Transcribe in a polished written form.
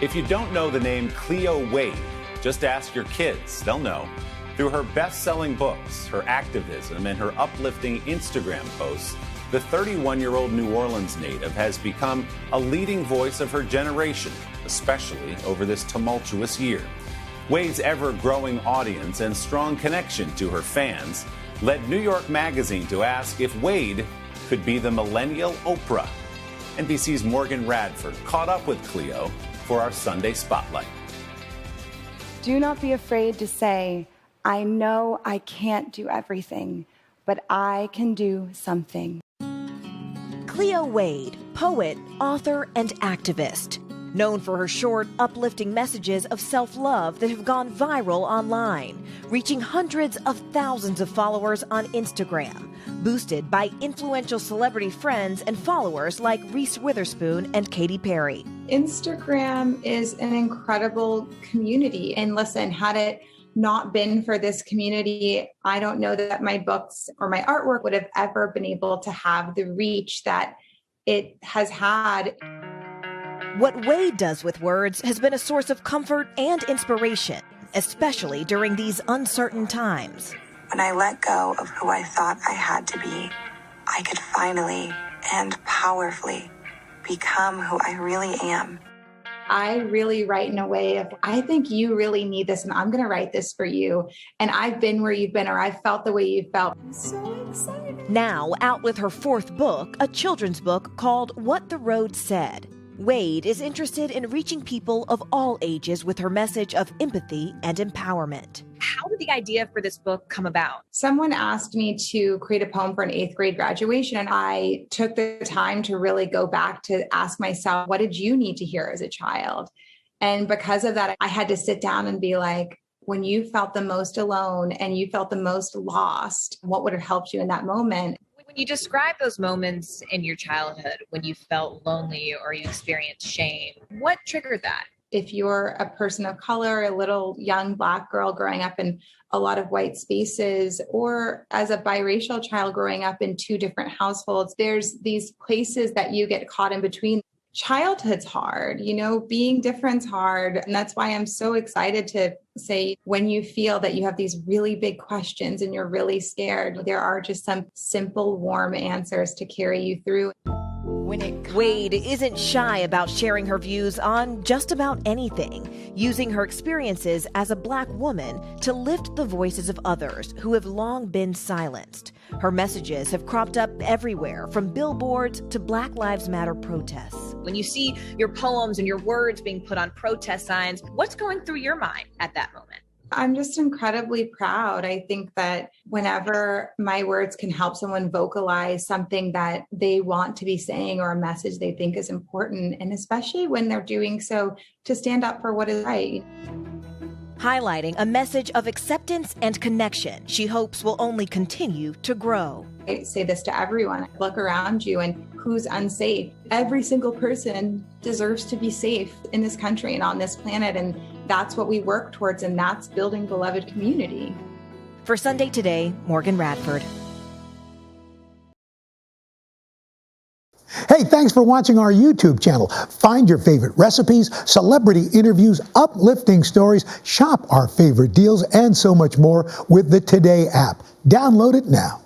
If you don't know the name Cleo Wade, just ask your kids. They'll know. Through her best-selling books, her activism, and her uplifting Instagram posts, the 31-year-old New Orleans native has become a leading voice of her generation, especially over this tumultuous year. Wade's ever-growing audience and strong connection to her fans led New York Magazine to ask if Wade could be the millennial Oprah. NBC's Morgan Radford caught up with Cleo for our Sunday Spotlight. Do not be afraid to say, I know I can't do everything, but I can do something. Cleo Wade, poet, author, and activist. Known for her short, uplifting messages of self-love that have gone viral online, reaching hundreds of thousands of followers on Instagram, boosted by influential celebrity friends and followers like Reese Witherspoon and Katy Perry. Instagram is an incredible community. And listen, had it not been for this community, I don't know that my books or my artwork would have ever been able to have the reach that it has had. What Wade does with words has been a source of comfort and inspiration, especially during these uncertain times. When I let go of who I thought I had to be, I could finally and powerfully become who I really am. I really write in a way of, I think you really need this, and I'm going to write this for you. And I've been where you've been, or I've felt the way you've felt. I'm so excited. Now, out with her fourth book, a children's book called What the Road Said. Wade is interested in reaching people of all ages with her message of empathy and empowerment. How did the idea for this book come about? Someone asked me to create a poem for an 8th grade graduation, and I took the time to really go back to ask myself, what did you need to hear as a child? And because of that, I had to sit down and be like, when you felt the most alone and you felt the most lost, what would have helped you in that moment? When you describe those moments in your childhood, when you felt lonely or you experienced shame, what triggered that? If you're a person of color, a little young Black girl growing up in a lot of white spaces, or as a biracial child growing up in 2 different households, there's these places that you get caught in between. Childhood's hard, being different's hard. And that's why I'm so excited to say, when you feel that you have these really big questions and you're really scared, there are just some simple, warm answers to carry you through. Wade isn't shy about sharing her views on just about anything, using her experiences as a Black woman to lift the voices of others who have long been silenced. Her messages have cropped up everywhere, from billboards to Black Lives Matter protests. When you see your poems and your words being put on protest signs, what's going through your mind at that moment? I'm just incredibly proud. I think that whenever my words can help someone vocalize something that they want to be saying or a message they think is important, and especially when they're doing so to stand up for what is right. Highlighting a message of acceptance and connection she hopes will only continue to grow. I say this to everyone. Look around you and who's unsafe. Every single person deserves to be safe in this country and on this planet. And that's what we work towards. And that's building beloved community. For Sunday Today, Morgan Radford. Hey, thanks for watching our YouTube channel. Find your favorite recipes, celebrity interviews, uplifting stories, shop our favorite deals, and so much more with the Today app. Download it now.